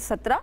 17,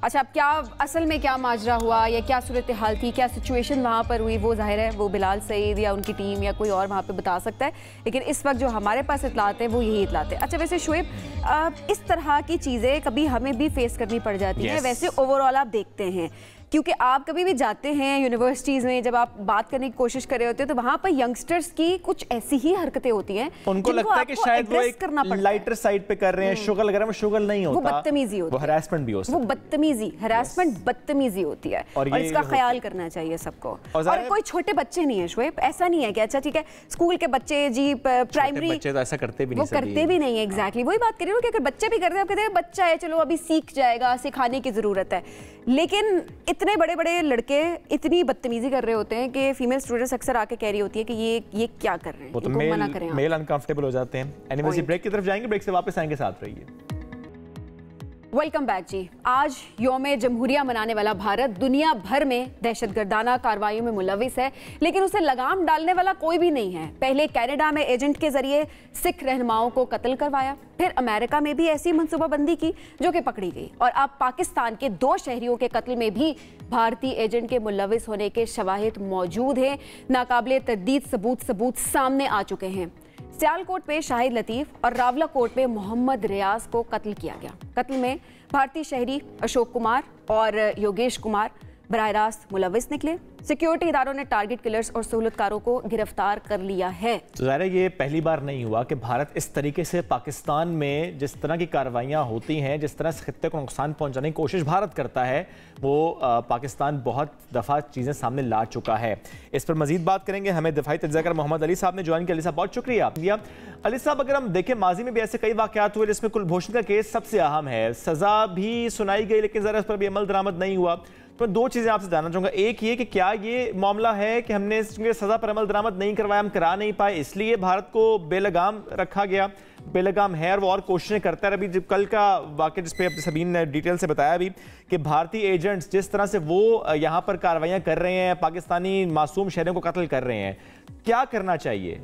اچھا، اب کیا اصل میں کیا ماجرا ہوا یا کیا صورتحال تھی، کیا سچویشن وہاں پر ہوئی، وہ ظاہر ہے وہ بلال سعید یا ان کی ٹیم یا کوئی اور وہاں پہ بتا سکتا ہے، لیکن اس وقت جو ہمارے پاس اطلاعات ہیں وہ یہی اطلاعات ہیں۔ اچھا ویسے شعیب، اس طرح کی چیزیں کبھی ہمیں بھی فیس کرنی پڑ جاتی ہیں، ویسے اوور آل آپ دیکھتے ہیں کیونکہ آپ کبھی بھی جاتے ہیں یونیورسٹیز میں، جب آپ بات کرنے کی کوشش کر رہے ہوتے ہیں تو وہاں پر ینگسٹرز کی کچھ ایسی ہی حرکتیں ہوتی ہیں ان کو لگتا ہے کہ شاید وہ ایک لائٹر سائڈ پہ کر رہے ہیں، شغل اگر وہ شغل نہیں ہوتا، وہ بدتمیزی ہوتی ہے، وہ ہراسمنٹ بھی ہو سکتا ہے، وہ بدتمیزی، ہراسمنٹ بدتمیزی ہوتی ہے، اور اس کا خیال کرنا چاہیے سب کو۔ اور کوئی چھوٹے بچے نہیں ہیں شعیب، ایسا نہیں ہے کہ اچھا ٹھیک ہے اسکول کے بچے جی پرائمری بچے تو ایسا کرتے بھی نہیں، وہ کرتے بھی نہیں ہیں، ایگزیکٹلی وہی بات کر رہی ہوں کہ اگر بچے بھی کرتے ہیں، آپ کہتے ہیں بچہ ہے چلو ابھی سیکھ جائے گا، سکھانے کی ضرورت ہے، لیکن اتنے بڑے بڑے لڑکے اتنی بدتمیزی کر رہے ہوتے ہیں کہ فیمیل اسٹوڈنٹس اکثر آ کے کہہ رہی ہوتی ہے کہ یہ کیا کر رہے ہیں، ان کو منع کریں۔ میل انکمفرٹیبل ہو جاتے ہیں۔ اینیویز بریک کی طرف جائیں گے، بریک سے واپس آئیں گے، ساتھ رہیے۔ ویلکم بیک جی۔ آج یوم جمہوریہ منانے والا بھارت دنیا بھر میں دہشت گردانہ کارروائیوں میں ملوث ہے، لیکن اسے لگام ڈالنے والا کوئی بھی نہیں ہے۔ پہلے کینیڈا میں ایجنٹ کے ذریعے سکھ رہنماؤں کو قتل کروایا، پھر امریکہ میں بھی ایسی منصوبہ بندی کی جو کہ پکڑی گئی، اور اب پاکستان کے 2 شہریوں کے قتل میں بھی بھارتی ایجنٹ کے ملوث ہونے کے شواہد موجود ہیں۔ ناقابل تردید ثبوت سامنے آ چکے ہیں۔ سیالکوٹ میں شاہد لطیف اور راولہ کوٹ میں محمد ریاض کو قتل کیا گیا۔ قتل میں بھارتی شہری اشوک کمار اور یوگیش کمار براہ راست ملوث نکلے۔ سیکیورٹی اداروں نے ٹارگٹ کلرز اور سہولت کاروں کو گرفتار کر لیا ہے۔ تو ظاہر ہے یہ پہلی بار نہیں ہوا کہ بھارت اس طریقے سے پاکستان میں جس طرح کی کارروائیاں ہوتی ہیں، جس طرح سے خطے کو نقصان پہنچانے کی کوشش بھارت کرتا ہے، وہ پاکستان بہت دفعہ چیزیں سامنے لا چکا ہے۔ اس پر مزید بات کریں گے، ہمیں دفاعی تجزیہ کار محمد علی صاحب نے جوائن کیا۔ علی صاحب بہت شکریہ۔ علی صاحب اگر ہم دیکھیں ماضی میں بھی ایسے کئی واقعات ہوئے جس میں کلبھوشن کا کیس سب سے اہم ہے، سزا بھی سنائی گئی لیکن ذرا اس پر بھی عمل درآمد نہیں ہوا۔ تو میں 2 چیزیں آپ سے جاننا چاہوں گا، ایک یہ کہ کیا یہ معاملہ ہے کہ ہم نے سزا پر عمل درآمد نہیں کروایا، ہم کرا نہیں پائے، اس لیے بھارت کو بے لگام رکھا گیا، بے لگام ہے اور وہ اور کوششیں کرتا ہے۔ ابھی جب کل کا واقعہ جس پہ سبین نے ڈیٹیل سے بتایا بھی کہ بھارتی ایجنٹس جس طرح سے وہ یہاں پر کارروائیاں کر رہے ہیں، پاکستانی معصوم شہریوں کو قتل کر رہے ہیں، کیا کرنا چاہیے؟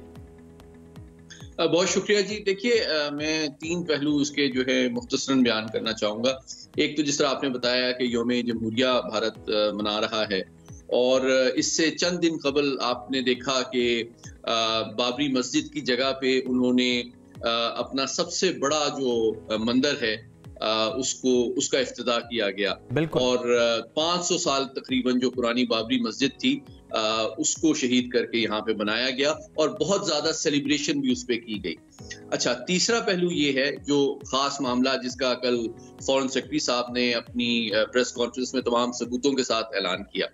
بہت شکریہ جی۔ دیکھیے میں 3 پہلو اس کے جو ہے مختصراً بیان کرنا چاہوں گا۔ ایک تو جس طرح آپ نے بتایا کہ یوم جمہوریہ بھارت منا رہا ہے، اور اس سے چند دن قبل آپ نے دیکھا کہ بابری مسجد کی جگہ پہ انہوں نے اپنا سب سے بڑا جو مندر ہے اس کا افتتاح کیا گیا، اور 500 سال تقریباً جو پرانی بابری مسجد تھی اس کو شہید کر کے یہاں پہ بنایا گیا، اور بہت زیادہ سیلیبریشن بھی اس پہ کی گئی۔ اچھا، تیسرا پہلو یہ ہے جو خاص معاملہ جس کا کل فورن سیکرٹری صاحب نے اپنی پریس کانفرنس میں تمام ثبوتوں کے ساتھ اعلان کیا۔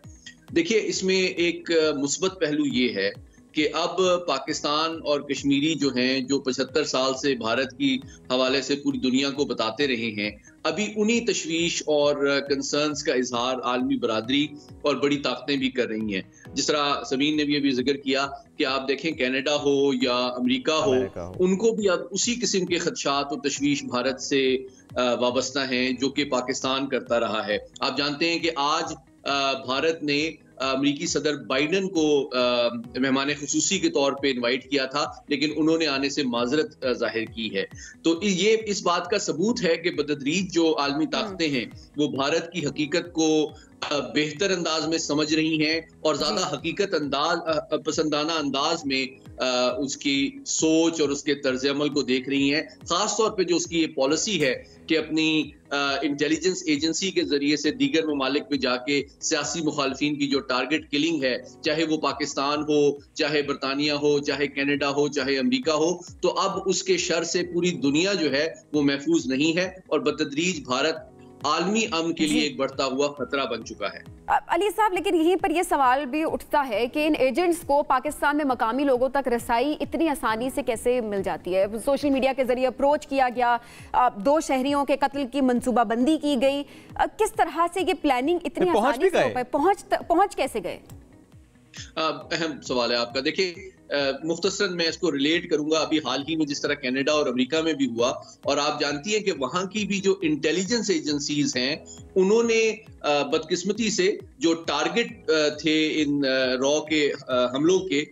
دیکھیے اس میں ایک مثبت پہلو یہ ہے کہ اب پاکستان اور کشمیری جو ہیں، جو 75 سال سے بھارت کی حوالے سے پوری دنیا کو بتاتے رہے ہیں، ابھی انہی تشویش اور کنسرنز کا اظہار عالمی برادری اور بڑی طاقتیں بھی کر رہی ہیں۔ جس طرح سمین نے بھی ابھی ذکر کیا کہ آپ دیکھیں کینیڈا ہو یا امریکہ ہو، ان کو بھی اب اسی قسم کے خدشات اور تشویش بھارت سے وابستہ ہیں جو کہ پاکستان کرتا رہا ہے۔ آپ جانتے ہیں کہ آج بھارت نے امریکی صدر بائیڈن کو مہمان خصوصی کے طور پہ انوائٹ کیا تھا، لیکن انہوں نے آنے سے معذرت ظاہر کی ہے۔ تو یہ اس بات کا ثبوت ہے کہ بتدریج جو عالمی طاقتیں ہیں وہ بھارت کی حقیقت کو بہتر انداز میں سمجھ رہی ہیں، اور زیادہ حقیقت پسندانہ انداز میں اس کی سوچ اور اس کے طرز عمل کو دیکھ رہی ہیں۔ خاص طور پہ جو اس کی یہ پالیسی ہے کہ اپنی انٹیلیجنس ایجنسی کے ذریعے سے دیگر ممالک میں جا کے سیاسی مخالفین کی جو ٹارگٹ کلنگ ہے، چاہے وہ پاکستان ہو، چاہے برطانیہ ہو، چاہے کینیڈا ہو، چاہے امریکہ ہو، تو اب اس کے شر سے پوری دنیا جو ہے وہ محفوظ نہیں ہے، اور بتدریج بھارت عالمی امن کے لیے ایک بڑھتا ہوا خطرہ بن چکا ہے۔ علی صاحب، لیکن یہیں پر یہ سوال بھی اٹھتا ہے کہ ان ایجنٹس کو پاکستان میں مقامی لوگوں تک رسائی اتنی آسانی سے کیسے مل جاتی ہے؟ سوشل میڈیا کے ذریعے اپروچ کیا گیا، 2 شہریوں کے قتل کی منصوبہ بندی کی گئی، کس طرح سے یہ پلاننگ اتنی آسانی سے ہو پائے؟ پہنچ کیسے گئے؟ اہم سوال ہے آپ کا۔ دیکھیں مختصراً میں اس کو ریلیٹ کروں گا، ابھی حال ہی میں جس طرح کینیڈا اور امریکہ میں بھی ہوا، اور آپ جانتی ہیں کہ وہاں کی بھی جو انٹیلیجنس ایجنسیز ہیں انہوں نے بدقسمتی سے جو ٹارگٹ تھے ان را کے حملوں کے،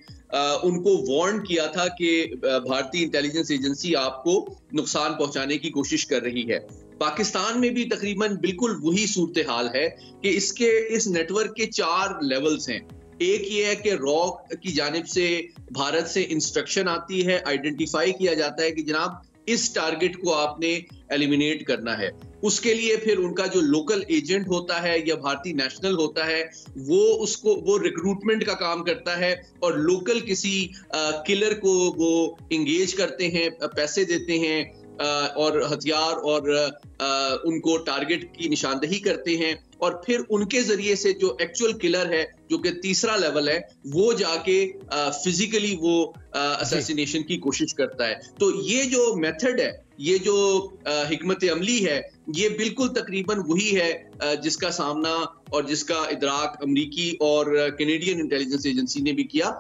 ان کو وارن کیا تھا کہ بھارتی انٹیلیجنس ایجنسی آپ کو نقصان پہنچانے کی کوشش کر رہی ہے۔ پاکستان میں بھی تقریباً بالکل وہی صورتحال ہے کہ اس نیٹ ورک کے 4 لیولز ہیں. ایک یہ ہے کہ را کی جانب سے بھارت سے انسٹرکشن آتی ہے, آئیڈینٹیفائی کیا جاتا ہے کہ جناب اس ٹارگٹ کو آپ نے ایلیمینیٹ کرنا ہے. اس کے لیے پھر ان کا جو لوکل ایجنٹ ہوتا ہے یا بھارتی نیشنل ہوتا ہے وہ ریکروٹمنٹ کا کام کرتا ہے اور لوکل کسی کلر کو وہ انگیج کرتے ہیں, پیسے دیتے ہیں اور ہتھیار اور ان کو ٹارگٹ کی نشاندہی کرتے ہیں, اور پھر ان کے ذریعے سے جو ایکچوئل کلر ہے جو کہ تیسرا لیول ہے وہ جا کے فزیکلی وہ اسیسینیشن کی کوشش کرتا ہے. تو یہ جو میتھڈ ہے, یہ جو حکمت عملی ہے, یہ بالکل تقریباً وہی ہے جس کا سامنا اور جس کا ادراک امریکی اور کینیڈین انٹیلیجنس ایجنسی نے بھی کیا.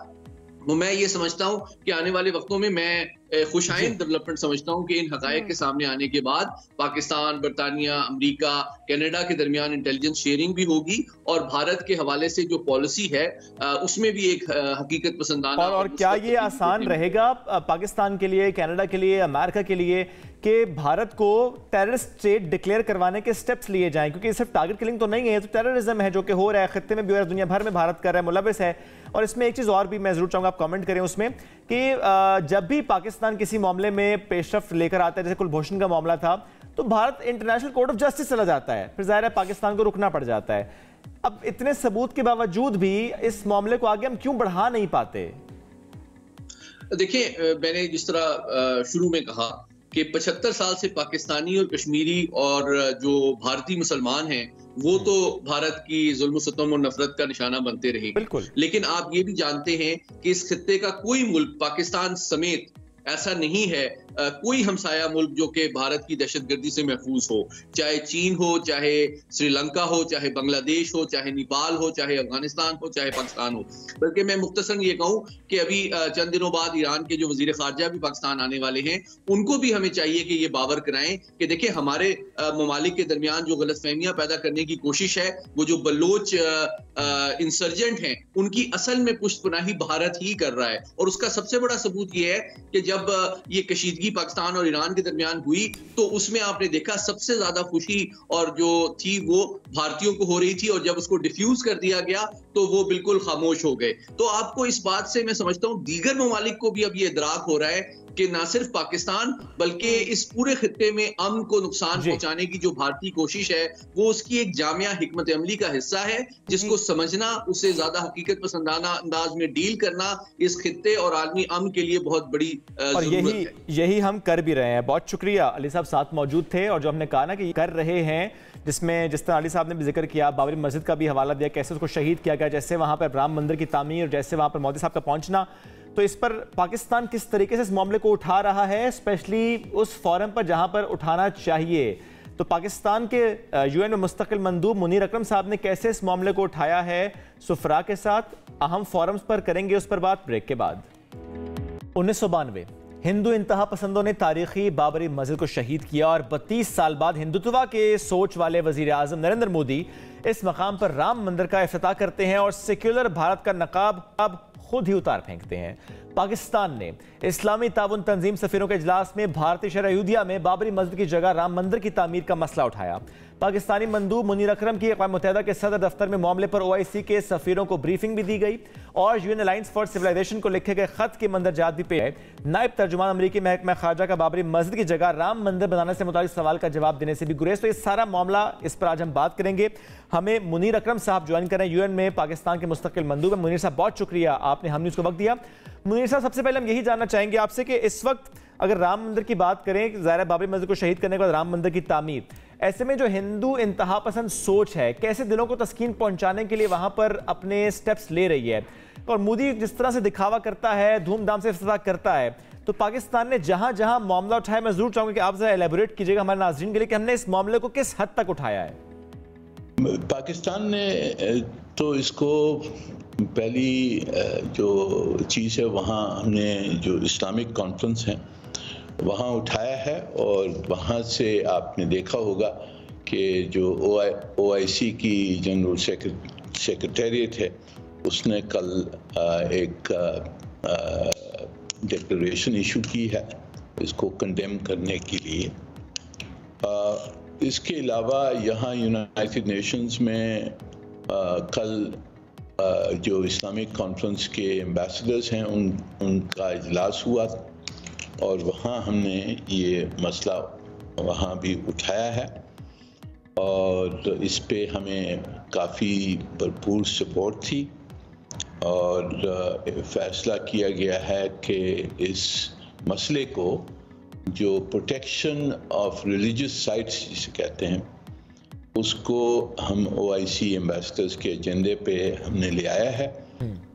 میں یہ سمجھتا ہوں کہ آنے والے وقتوں میں خوش آئند ڈیولپمنٹ سمجھتا ہوں کہ ان حقائق کے سامنے آنے کے بعد پاکستان, برطانیہ, امریکہ, کینیڈا کے درمیان انٹیلیجنس شیئرنگ بھی ہوگی, اور بھارت کے حوالے سے جو پالیسی ہے اس میں بھی ایک حقیقت پسندانہ. اور کیا یہ آسان رہے گا پاکستان کے لیے, کینیڈا کے لیے, امریکہ کے لیے کہ بھارت کو ٹیررسٹ اسٹیٹ ڈکلیئر کروانے کے سٹیپس لیے جائیں؟ کیونکہ یہ صرف ٹارگٹ کلنگ تو نہیں ہے, تو ٹیررزم ہے جو کہ ہو رہا ہے خطے میں بھی اور دنیا بھر میں بھارت کر رہا ہے, ملوث ہے. اور اس میں ایک چیز اور بھی میں ضرور چاہوں گا آپ کامنٹ کریں اس میں, کہ جب بھی پاکستان کسی معاملے میں پیش رفت لے کر آتا ہے, جیسے کلبھوشن کا معاملہ تھا, تو Bharat international court of justice چلا جاتا ہے, پھر ظاہر ہے پاکستان کو رکنا پڑ جاتا ہے. اب اتنے ثبوت کے باوجود بھی اس معاملے کو آگے ہم کیوں بڑھا نہیں پاتے؟ دیکھیں, میں نے جس طرح شروع میں کہا کہ 75 سال سے پاکستانی اور کشمیری اور جو بھارتی مسلمان ہیں وہ تو بھارت کی ظلم و ستم اور نفرت کا نشانہ بنتے رہے. بالکل. لیکن آپ یہ بھی جانتے ہیں کہ اس خطے کا کوئی ملک پاکستان سمیت ایسا نہیں ہے کوئی ہمسایہ ملک جو کہ بھارت کی دہشت گردی سے محفوظ ہو, چاہے چین ہو, چاہے سری لنکا ہو, چاہے بنگلہ دیش ہو, چاہے نیپال ہو, چاہے افغانستان ہو, چاہے پاکستان ہو. بلکہ میں مختصراً یہ کہوں کہ ابھی چند دنوں بعد ایران کے جو وزیر خارجہ بھی پاکستان آنے والے ہیں, ان کو بھی ہمیں چاہیے کہ یہ باور کرائیں کہ دیکھیں ہمارے ممالک کے درمیان جو غلط فہمیاں پیدا کرنے کی کوشش ہے, وہ جو بلوچ انسرجنٹ ہیں ان کی اصل میں پشت پناہی بھارت ہی کر رہا ہے. اور اس کا سب سے بڑا ثبوت یہ ہے کہ جب یہ کشیدگی پاکستان اور ایران کے درمیان ہوئی تو اس میں آپ نے دیکھا سب سے زیادہ خوشی اور جو تھی وہ بھارتیوں کو ہو رہی تھی, اور جب اس کو ڈیفیوز کر دیا گیا تو وہ بالکل خاموش ہو گئے. تو آپ کو اس بات سے میں سمجھتا ہوں دیگر ممالک کو بھی اب یہ ادراک ہو رہا ہے کہ نہ صرف پاکستان بلکہ اس پورے خطے میں امن کو نقصان پہنچانے کی جو بھارتی کوشش ہے وہ اس کی ایک جامعہ حکمت عملی کا حصہ ہے, جس کو سمجھنا, اس سے زیادہ حقیقت پسندانہ انداز میں ڈیل کرنا اس خطے اور عالمی امن کے لیے بہت بڑی ضرورت ہے. یہی ہم کر بھی رہے ہیں. بہت شکریہ. علی صاحب ساتھ موجود تھے, اور جو ہم نے کہا نا کہ کر رہے ہیں, جس طرح علی صاحب نے بھی ذکر کیا, بابری مسجد کا بھی حوالہ دیا, کیسے اس کو شہید کیا گیا, جیسے وہاں پر رام مندر کی تعمیر, جیسے وہاں پر مودی صاحب کا پہنچنا, تو اس پر پاکستان کس طریقے سے اس معاملے کو اٹھا رہا ہے, اسپیشلی اس فورم پر جہاں پر اٹھانا چاہیے. تو پاکستان کے یو این میں مستقل مندوب منیر اکرم صاحب نے کیسے اس معاملے کو اٹھایا ہے سفراء کے ساتھ, اہم فورمز پر کریں گے اس پر بات بریک کے بعد. 1992 ہندو انتہا پسندوں نے تاریخی بابری مسجد کو شہید کیا, اور 32 سال بعد ہندوتوا کے سوچ والے وزیر اعظم نریندر مودی اس مقام پر رام مندر کا افتتاح کرتے ہیں اور سیکولر بھارت کا نقاب اب خود ہی اتار پھینکتے ہیں. پاکستان نے اسلامی تعاون تنظیم سفیروں کے اجلاس میں بھارتی شہر ایودھیا میں بابری مسجد کی جگہ رام مندر کی تعمیر کا مسئلہ اٹھایا. پاکستانی مندوب منیر اکرم کی اقوام متحدہ کے صدر دفتر میں معاملے پر OIC کے سفیروں کو بریفنگ بھی دی گئی, اور UN الائنس فار سیولائزیشن کو لکھے گئے خط کے مندرجات بھی پیش. نائب ترجمان امریکی محکمہ خارجہ کا بابری مسجد کی جگہ رام مندر بنانے سے متعلق سوال کا جواب دینے سے بھی گریز. تو یہ سارا معاملہ, اس پر آج ہم بات کریں گے. ہمیں منیر اکرم صاحب جوائن کریں, UN میں پاکستان کے مستقل مندوب ہیں. منیر صاحب بہت شکریہ, آپ نے ہم نیوز کو وقت دیا. منیر صاحب, سب سے پہلے ہم یہی جاننا چاہیں گے آپ سے کہ اس وقت اگر رام مندر کی بات کریں, ظاہر ہے بابری مسجد کو شہید کرنے کے بعد رام مندر کی تعمیر, ایسے میں جو ہندو انتہا پسند سوچ ہے کیسے دلوں کو تسکین پہنچانے کے لیے وہاں پر اپنے سٹیپس لے رہی ہے, اور مودی جس طرح سے دکھاوا کرتا ہے, دھوم دھام سے افتتاح کرتا ہے, تو پاکستان نے جہاں جہاں معاملہ اٹھایا, میں ضرور چاہوں گا کہ آپ ذرا ایلیبوریٹ کیجئے گا ہمارے ناظرین کے لیے کہ ہم نے اس معاملے کو کس حد تک اٹھایا ہے. پاکستان نے تو اس کو پہلی جو چیز ہے وہاں ہم نے جو اسلامک کانفرنس ہیں وہاں اٹھایا ہے, اور وہاں سے آپ نے دیکھا ہوگا کہ جو OIC کی جنرل سیکریٹریٹ ہے اس نے کل ایک ڈکلریشن ایشو کی ہے اس کو کنڈیم کرنے کے لیے. اس کے علاوہ یہاں یونائٹڈ نیشنز میں کل جو اسلامک کانفرنس کے ایمبیسڈرز ہیں ان کا اجلاس ہوا اور وہاں ہم نے یہ مسئلہ وہاں بھی اٹھایا ہے اور اس پہ ہمیں کافی بھرپور سپورٹ تھی اور فیصلہ کیا گیا ہے کہ اس مسئلے کو جو پروٹیکشن آف ریلیجس سائٹس جسے کہتے ہیں اس کو ہم OIC ایمبیسڈرز کے ایجنڈے پہ ہم نے لے آیا ہے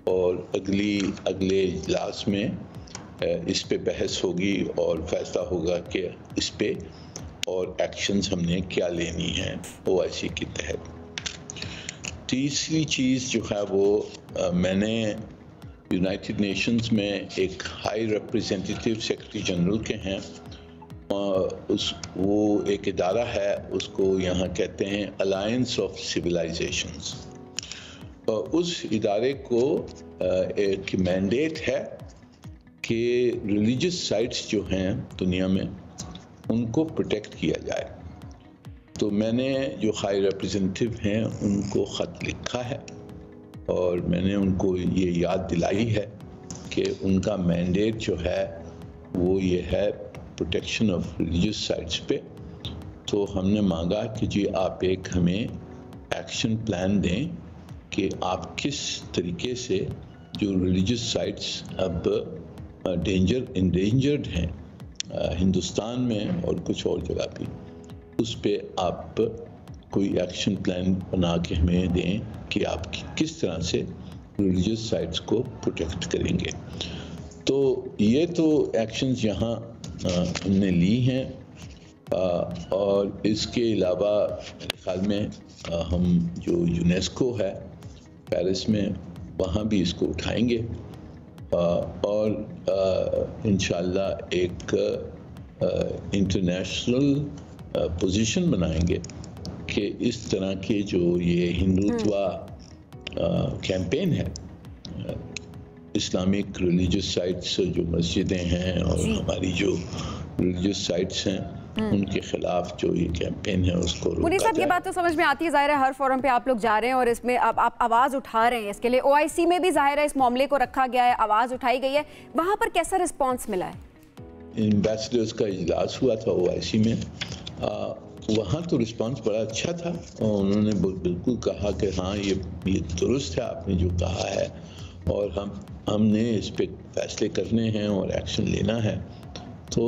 اور اگلے اجلاس میں اس پہ بحث ہوگی اور فیصلہ ہوگا کہ اس پہ اور ایکشنز ہم نے کیا لینی ہیں OIC کے تحت۔ تیسری چیز جو ہے وہ میں نے یونائٹڈ نیشنز میں ایک ہائی ریپریزنٹیٹیو سیکرٹری جنرل کے ہیں، وہ ایک ادارہ ہے، اس کو یہاں کہتے ہیں الائنس آف سویلائزیشنز۔ اس ادارے کو ایک مینڈیٹ ہے کہ ریلیجس سائٹس جو ہیں دنیا میں ان کو پروٹیکٹ کیا جائے۔ تو میں نے جو ہائی ریپریزنٹیو ہیں ان کو خط لکھا ہے اور میں نے ان کو یہ یاد دلائی ہے کہ ان کا مینڈیٹ جو ہے وہ یہ ہے پروٹیکشن آف ریلیجس سائٹس پہ۔ تو ہم نے مانگا کہ جی آپ ایک ہمیں ایکشن پلان دیں کہ آپ کس طریقے سے جو ریلیجس سائٹس اب انڈینجرڈ ہیں ہندوستان میں اور کچھ اور جگہ بھی، اس پہ آپ کوئی ایکشن پلان بنا کے ہمیں دیں کہ آپ کس طرح سے ریلیجس سائٹس کو پروٹیکٹ کریں گے۔ تو یہ تو ایکشنز یہاں ہم نے لی ہیں اور اس کے علاوہ میرے خیال میں ہم جو یونیسکو ہے پیرس میں وہاں بھی اس کو اٹھائیں گے اور انشاءاللہ ایک انٹرنیشنل پوزیشن بنائیں گے کہ اس طرح کے جو یہ ہندوتوا کیمپین ہے، اسلامک ریلیجس سائٹس جو مسجدیں ہیں اور ہماری جو ریلیجس سائٹس ہیں ان کے خلاف جو یہ کیمپین ہے اس کو روکا منیر صاحب، یہ بات تو سمجھ میں آتی ہے، ظاہر ہے ہر فورم پہ آپ لوگ جا رہے ہیں اور اس میں آپ آواز اٹھا رہے ہیں، اس کے لیے OIC میں بھی ظاہر ہے اس معاملے کو رکھا گیا ہے، آواز اٹھائی گئی ہے، وہاں پر کیسا رسپانس ملا ہے؟ ایمبیسڈرز کا اجلاس ہوا تھا OIC میں، وہاں تو رسپانس بڑا اچھا تھا اور انہوں نے بالکل کہا کہ ہاں یہ درست ہے آپ نے جو کہا ہے اور ہم نے اس پہ فیصلے کرنے ہیں اور ایکشن لینا ہے۔ تو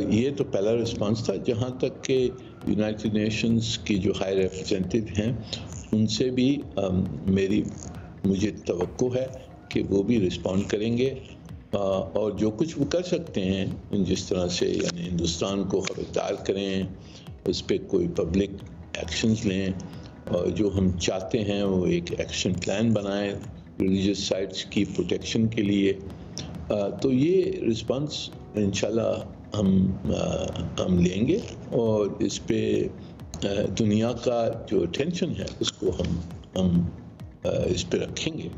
یہ تو پہلا رسپانس تھا۔ جہاں تک کہ یونائٹڈ نیشنز کی جو ہائی ریپریزنٹیو ہیں ان سے بھی مجھے توقع ہے کہ وہ بھی رسپونڈ کریں گے اور جو کچھ وہ کر سکتے ہیں جس طرح سے یعنی ہندوستان کو خبردار کریں، اس پہ کوئی پبلک ایکشنز لیں اور جو ہم چاہتے ہیں وہ ایک ایکشن پلان بنائیں ریلیجس سائٹس کی پروٹیکشن کے لیے۔ تو یہ رسپانس انشاءاللہ ہم لیں گے اور اس پہ دنیا کا جو اٹینشن ہے اس کو ہم اس پہ رکھیں گے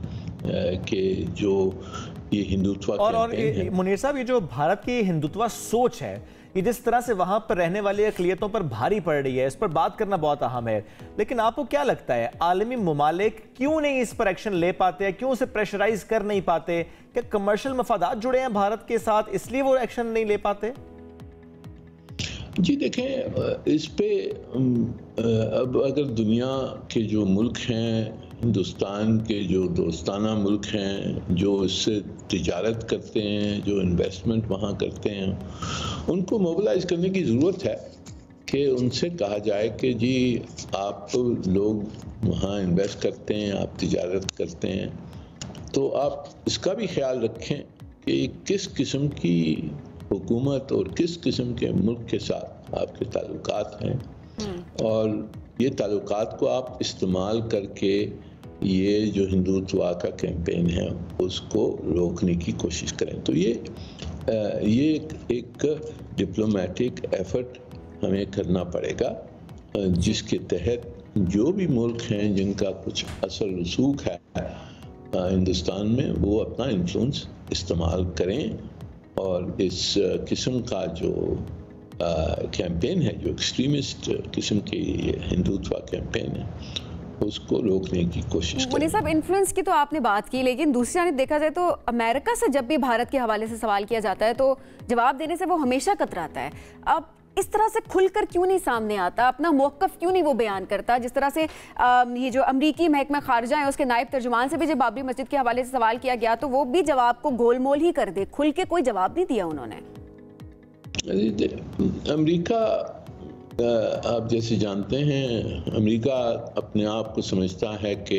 کہ جو یہ ہندوتوا کیمپین ہے۔ منیر صاحب، یہ جو بھارت کی ہندوتوا سوچ ہے یہ جس طرح سے وہاں پر رہنے والی اقلیتوں پر بھاری پڑ رہی ہے، اس پر بات کرنا بہت اہم ہے، لیکن آپ کو کیا لگتا ہے عالمی ممالک کیوں نہیں اس پر ایکشن لے پاتے، کیوں اسے پریشرائز کر نہیں پاتے؟ کہ کمرشل مفادات جڑے ہیں بھارت کے ساتھ اس لیے وہ ایکشن نہیں لے پاتے؟ جی دیکھیں، اس پہ اب اگر دنیا کے جو ملک ہیں، ہندوستان کے جو دوستانہ ملک ہیں، جو اس سے تجارت کرتے ہیں، جو انویسٹمنٹ وہاں کرتے ہیں، ان کو موبلائز کرنے کی ضرورت ہے کہ ان سے کہا جائے کہ جی آپ لوگ وہاں انویسٹ کرتے ہیں، آپ تجارت کرتے ہیں، تو آپ اس کا بھی خیال رکھیں کہ کس قسم کی حکومت اور کس قسم کے ملک کے ساتھ آپ کے تعلقات ہیں اور یہ تعلقات کو آپ استعمال کر کے یہ جو ہندوتوا کا کیمپین ہے اس کو روکنے کی کوشش کریں۔ تو یہ ایک ڈپلومیٹک ایفرٹ ہمیں کرنا پڑے گا جس کے تحت جو بھی ملک ہیں جن کا کچھ اثر رسوخ ہے ہندوستان میں وہ اپنا انفلوئنس استعمال کریں اور اس قسم کا جو کیمپین ہے جو ایکسٹریمسٹ قسم کی ہندوتوا کیمپین ہے اس کو روکنے کی کوشش منیر صاحب انفلوئنس کی تو آپ نے بات کی، لیکن دوسری جانب دیکھا جائے تو امریکہ سے جب بھی بھارت کے حوالے سے سوال کیا جاتا ہے تو جواب دینے سے وہ ہمیشہ کتراتا ہے. اب اس طرح سے کھل کر کیوں نہیں سامنے آتا، اپنا موقف کیوں نہیں وہ بیان کرتا؟ جس طرح سے یہ جو امریکی محکمہ خارجہ ہیں اس کے نائب ترجمان سے بھی جب بابری مسجد کے حوالے سے سوال کیا گیا تو وہ بھی جواب کو گول مول ہی کر دے، کھل کے کوئی جواب نہیں دیا انہوں نے. امریکہ آپ جیسے جانتے ہیں امریکہ اپنے آپ کو سمجھتا ہے کہ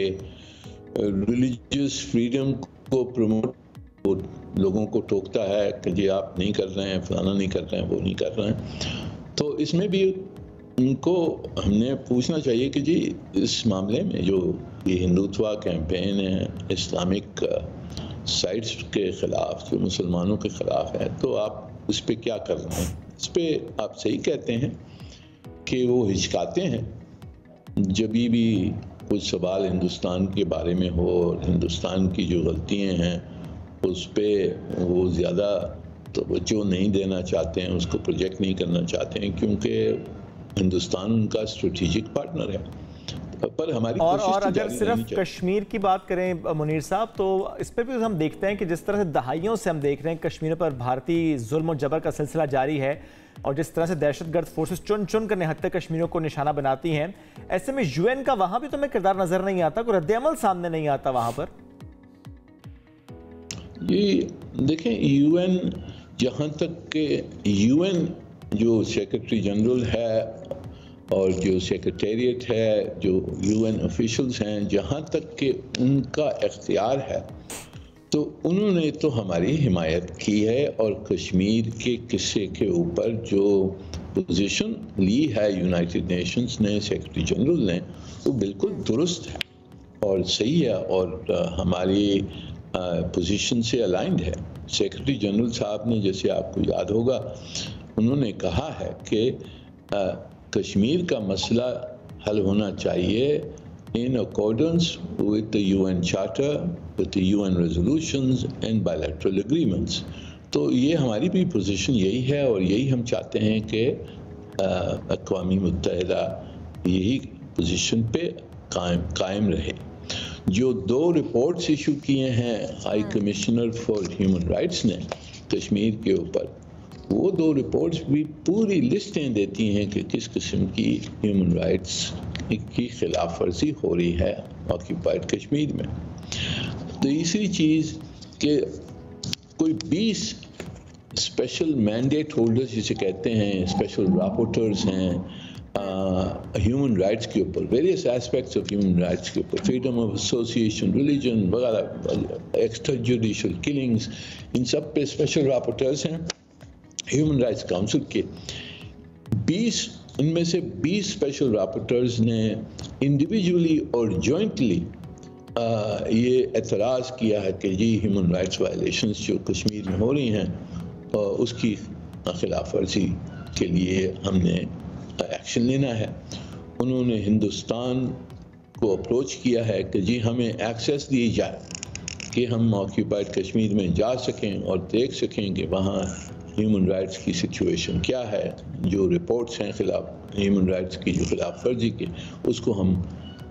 ریلیجیس فریڈم کو پروموٹ لوگوں کو ٹوکتا ہے کہ جی آپ نہیں کر رہے ہیں، فلانا نہیں کر رہے ہیں، وہ نہیں کر رہے ہیں. تو اس میں بھی ان کو ہم نے پوچھنا چاہیے کہ جی اس معاملے میں جو یہ ہندوتوا کیمپین ہے اسلامک سائٹس کے خلاف جو مسلمانوں کے خلاف ہے تو آپ اس پہ کیا کر رہے ہیں؟ اس پہ آپ صحیح کہتے ہیں کہ وہ ہچکاتے ہیں جب بھی کچھ سوال ہندوستان کے بارے میں ہو اور ہندوستان کی جو غلطیاں ہیں اس پہ وہ زیادہ توجہ نہیں دینا چاہتے ہیں، اس کو پروجیکٹ نہیں کرنا چاہتے ہیں کیونکہ ہندوستان ان کا اسٹریٹجک پارٹنر ہے. پر ہماری اور اگر صرف کشمیر کی بات کریں منیر صاحب تو اس پہ بھی ہم دیکھتے ہیں کہ جس طرح سے دہائیوں سے ہم دیکھ رہے ہیں کشمیر پر بھارتی ظلم و جبر کا سلسلہ جاری ہے اور جس طرح سے دہشت گرد فورسز چن چن کر نہتے کشمیریوں کو نشانہ بناتی ہیں، ایسے میں یو این کا وہاں بھی تو ہمیں کردار نظر نہیں آتا، کوئی رد عمل سامنے نہیں آتا وہاں پر. یہ دیکھیں یو این جہاں تک کہ یو این جو سیکرٹری جنرل ہے اور جو سیکرٹیریٹ ہے جو یو این آفیشلز ہیں جہاں تک کہ ان کا اختیار ہے تو انہوں نے تو ہماری حمایت کی ہے اور کشمیر کے قصے کے اوپر جو پوزیشن لی ہے یونائٹڈ نیشنز نے سیکرٹری جنرل نے وہ بالکل درست ہے اور صحیح ہے اور ہماری پوزیشن سے الائنڈ ہے. سیکرٹری جنرل صاحب نے جیسے آپ کو یاد ہوگا انہوں نے کہا ہے کہ کشمیر کا مسئلہ حل ہونا چاہیے in accordance with the UN Charter, with the UN resolutions and bilateral agreements. تو یہ ہماری بھی پوزیشن یہی ہے اور یہی ہم چاہتے ہیں کہ اقوام متحدہ یہی پوزیشن پہ قائم رہے. جو 2 رپورٹس ایشو کیے ہیں high commissioner for human rights نے کشمیر کے اوپر وہ 2 رپورٹس بھی پوری لسٹیں دیتی ہیں کہ کس قسم کی ہیومن رائٹس کی خلاف ورزی ہو رہی ہے آکیوپائڈ کشمیر میں. تیسری چیز کہ کوئی 20 اسپیشل مینڈیٹ ہولڈرز جسے کہتے ہیں اسپیشل راپورٹرز ہیں ہیومن رائٹس کے اوپر various aspects of human rights کے اوپر فریڈم آف ایسوسیشن ریلیجن وغیرہ ایکسٹرا جوڈیشل کلنگز ان سب پہ اسپیشل راپورٹرز ہیں ہیومن رائٹس کاؤنسل کے. 20 ان میں سے 20 اسپیشل راپورٹرز نے انڈیویجولی اور جوائنٹلی یہ اعتراض کیا ہے کہ جی ہیومن رائٹس وائلیشنز جو کشمیر میں ہو رہی ہیں اس کی خلاف ورزی کے لیے ہم نے ایکشن لینا ہے. انہوں نے ہندوستان کو اپروچ کیا ہے کہ جی ہمیں ایکسیس دی جائے کہ ہم آکیوپائڈ کشمیر میں جا سکیں اور دیکھ سکیں کہ وہاں ہیومن رائٹس کی سچویشن کیا ہے، جو رپورٹس ہیں خلاف ہیومن رائٹس کی جو خلاف ورزی کے اس کو ہم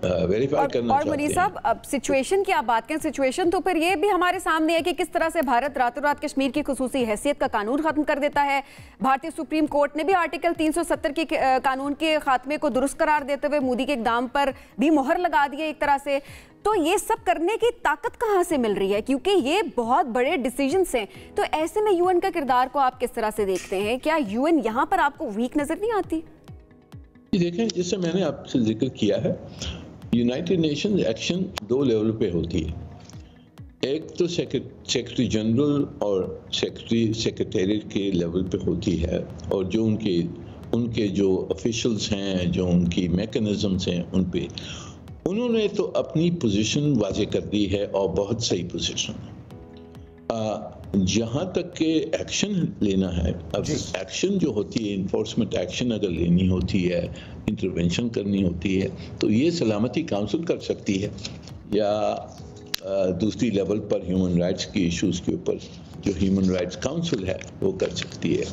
ویریفائی کرنا چاہتے ہیں. اور منیر صاحب اب سچویشن کی آپ بات کریں سچویشن تو پھر یہ بھی ہمارے سامنے ہے کہ کس طرح سے بھارت راتوں رات کشمیر کی خصوصی حیثیت کا قانون ختم کر دیتا ہے. بھارتی سپریم کورٹ نے بھی آرٹیکل 370 کے قانون کے خاتمے کو درست قرار دیتے ہوئے مودی کے اقدام پر بھی مہر لگا دی ہے ایک طرح سے. تو یہ سب کرنے کی طاقت کہاں سے مل رہی ہے کیونکہ یہ بہت بڑے ڈیسیجنز ہیں. تو ایسے میں یو این کا کردار کو آپ کس طرح سے دیکھتے ہیں؟ کیا یو این یہاں پر آپ کو ویک نظر نہیں آتی؟ دیکھیں جیسے میں نے آپ سے ذکر کیا ہے یونائٹڈ نیشنز ایکشن 2 لیول پہ ہوتی ہے. ایک تو سیکرٹری جنرل اور سیکرٹیریٹ کے لیول پہ ہوتی ہے اور جو ان کے جو آفیشلز ہیں جو ان کی میکنزمز ہیں ان پہ انہوں نے تو اپنی پوزیشن واضح کر دی ہے اور بہت صحیح پوزیشن. جہاں تک کہ ایکشن لینا ہے اب ایکشن جو ہوتی ہے انفورسمنٹ ایکشن اگر لینی ہوتی ہے انٹرونشن کرنی ہوتی ہے تو یہ سلامتی کاؤنسل کر سکتی ہے یا دوسری لیول پر ہیومن رائٹس کی ایشوز کے اوپر جو ہیومن رائٹس کاؤنسل ہے وہ کر سکتی ہے.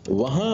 وہاں